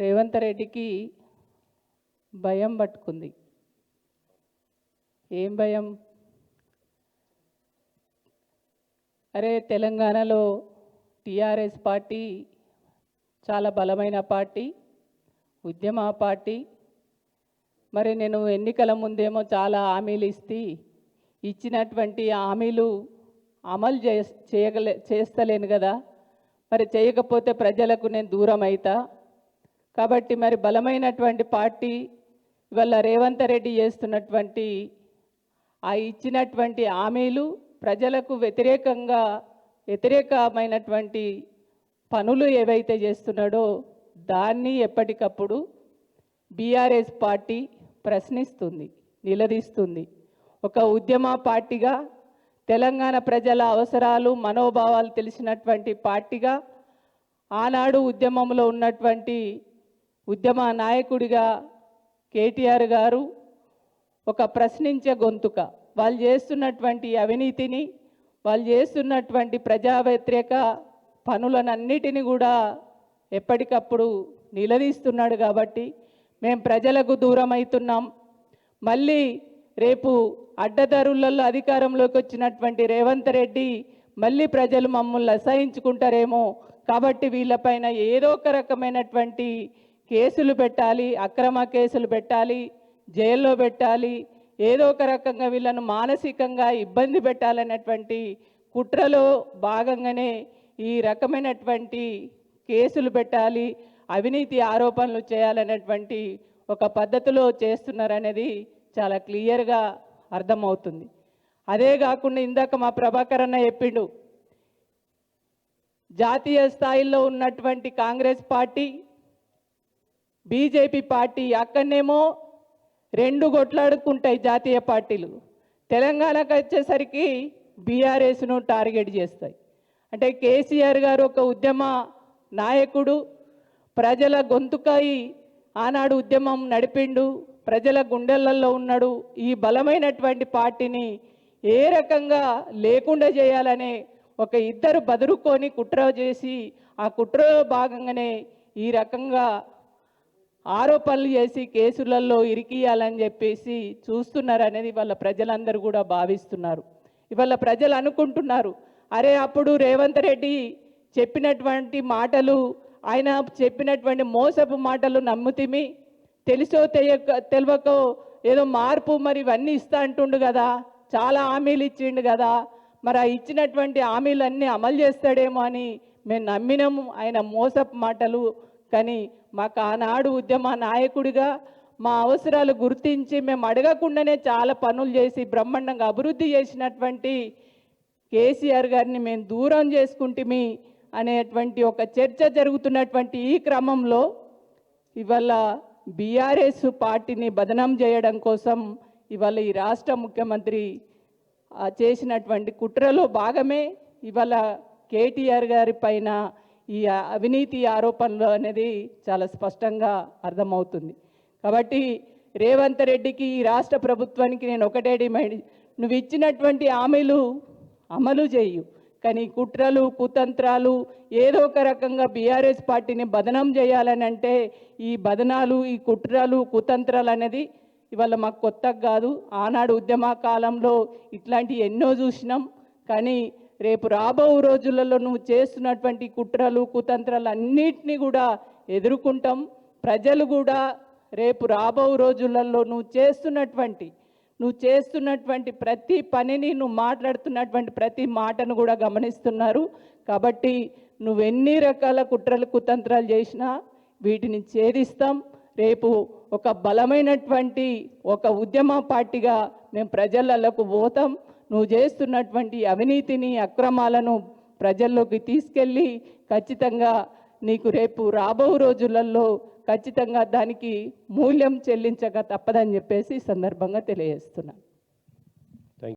రేవంత్ రెడ్డికి భయం పట్టుకుంది. ఏం భయం? అరే తెలంగాణలో టీఆర్ఎస్ పార్టీ చాలా బలమైన పార్టీ, ఉద్యమ పార్టీ. మరి నేను ఎన్నికల ముందేమో చాలా హామీలు ఇచ్చినటువంటి హామీలు అమలు చేస్తలేను కదా, మరి చేయకపోతే ప్రజలకు నేను దూరం అవుతా. కాబట్టి మరి బలమైనటువంటి పార్టీ ఇవాళ రేవంత్ రెడ్డి చేస్తున్నటువంటి ఆ ఇచ్చినటువంటి హామీలు ప్రజలకు వ్యతిరేకమైనటువంటి పనులు ఏవైతే చేస్తున్నాడో దాన్ని ఎప్పటికప్పుడు బీఆర్ఎస్ పార్టీ ప్రశ్నిస్తుంది, నిలదీస్తుంది. ఒక ఉద్యమ పార్టీగా తెలంగాణ ప్రజల అవసరాలు మనోభావాలు తెలిసినటువంటి పార్టీగా ఆనాడు ఉద్యమంలో ఉన్నటువంటి ఉద్యమ నాయకుడిగా కేటీఆర్ గారు ఒక ప్రశ్నించే గొంతుక, వాళ్ళు చేస్తున్నటువంటి అవినీతిని, వాళ్ళు చేస్తున్నటువంటి ప్రజా వ్యతిరేక పనులనన్నిటినీ కూడా ఎప్పటికప్పుడు నిలదీస్తున్నాడు. కాబట్టి మేము ప్రజలకు దూరం అవుతున్నాం. మళ్ళీ రేపు అడ్డదారులలో అధికారంలోకి వచ్చినటువంటి రేవంత్ రెడ్డి మళ్ళీ ప్రజలు మమ్మల్ని అసహించుకుంటారేమో, కాబట్టి వీళ్ళపైన ఏదో ఒక రకమైనటువంటి కేసులు పెట్టాలి, అక్రమ కేసులు పెట్టాలి, జైల్లో పెట్టాలి, ఏదో ఒక రకంగా వీళ్ళను మానసికంగా ఇబ్బంది పెట్టాలనేటువంటి కుట్రలో భాగంగానే ఈ రకమైనటువంటి కేసులు పెట్టాలి, అవినీతి ఆరోపణలు చేయాలనేటువంటి ఒక పద్ధతిలో చేస్తున్నారనేది చాలా క్లియర్గా అర్థమవుతుంది. అదే కాకుండా ఇందాక మా ప్రభాకర్ అన్న చెప్పిండు, జాతీయ స్థాయిలో ఉన్నటువంటి కాంగ్రెస్ పార్టీ, బీజేపీ పార్టీ అక్కడనేమో రెండు కొట్లాడుకుంటాయి జాతీయ పార్టీలు. తెలంగాణకు వచ్చేసరికి బీఆర్ఎస్ను టార్గెట్ చేస్తాయి. అంటే కేసీఆర్ గారు ఒక ఉద్యమ నాయకుడు, ప్రజల గొంతుకై ఆనాడు ఉద్యమం నడిపిండు, ప్రజల గుండెలలో ఉన్నాడు. ఈ బలమైనటువంటి పార్టీని ఏ రకంగా లేకుండా చేయాలనే ఒక ఇద్దరు బదురుకొని కుట్ర చేసి ఆ కుట్రలో భాగంగానే ఈ రకంగా ఆరోపణలు చేసి కేసులలో ఇరికియాలని చెప్పేసి చూస్తున్నారు అనేది వాళ్ళ ప్రజలందరూ కూడా భావిస్తున్నారు. ఇవాళ ప్రజలు అనుకుంటున్నారు, అరే అప్పుడు రేవంత్ రెడ్డి చెప్పినటువంటి మాటలు, ఆయన చెప్పినటువంటి మోసపు మాటలు నమ్ముతిమి, తెలుసో తెలియకో ఏదో మార్పు మరి ఇవన్నీ ఇస్తా అంటుండు కదా, చాలా హామీలు ఇచ్చిండు కదా, మరి ఆ ఇచ్చినటువంటి హామీలన్నీ అమలు చేస్తాడేమో అని మేము నమ్మినాము ఆయన మోసపు మాటలు. కానీ మాకు ఆనాడు ఉద్యమ నాయకుడిగా మా అవసరాలు గుర్తించి మేము అడగకుండానే చాలా పనులు చేసి బ్రహ్మాండంగా అభివృద్ధి చేసినటువంటి కేసీఆర్ గారిని మేము దూరం చేసుకుంటుమి అనేటువంటి ఒక చర్చ జరుగుతున్నటువంటి ఈ క్రమంలో ఇవాళ బీఆర్ఎస్ పార్టీని బదనాం చేయడం కోసం ఇవాళ ఈ రాష్ట్ర ముఖ్యమంత్రి చేసినటువంటి కుట్రలో భాగమే ఇవాళ కేటీఆర్ గారి పైన ఈ అవినీతి ఆరోపణలు అనేది చాలా స్పష్టంగా అర్థమవుతుంది. కాబట్టి రేవంత్ రెడ్డికి, ఈ రాష్ట్ర ప్రభుత్వానికి నేను ఒకటే డిమాండ్, నువ్వు ఇచ్చినటువంటి హామీలు అమలు చేయు, కానీ కుట్రలు కుతంత్రాలు ఏదో ఒక రకంగా బీఆర్ఎస్ పార్టీని బదనాం చేయాలని అంటే ఈ బదనాలు, ఈ కుట్రలు కుతంత్రాలు అనేది ఇవాళ మాకు కొత్తగా కాదు. ఆనాడు ఉద్యమ కాలంలో ఇట్లాంటి ఎన్నో చూసినాం. కానీ రేపు రాబో రోజులలో నువ్వు చేస్తున్నటువంటి కుట్రలు కుతంత్రాలు అన్నిటినీ కూడా ఎదుర్కొంటాం. ప్రజలు కూడా రేపు రాబో రోజులలో నువ్వు చేస్తున్నటువంటి ప్రతి పనిని, నువ్వు మాట్లాడుతున్నటువంటి ప్రతి మాటను కూడా గమనిస్తున్నారు. కాబట్టి నువ్వెన్ని రకాల కుట్రలు కుతంత్రాలు చేసినా వీటిని ఛేదిస్తాం. రేపు ఒక బలమైనటువంటి ఒక ఉద్యమ పార్టీగా మేము ప్రజలకు పోతాం. నువ్వు చేస్తున్నటువంటి అవినీతిని, అక్రమాలను ప్రజల్లోకి తీసుకెళ్ళి ఖచ్చితంగా నీకు రేపు రాబో రోజులలో ఖచ్చితంగా దానికి మూల్యం చెల్లించక తప్పదని చెప్పేసి సందర్భంగా తెలియజేస్తున్నాను.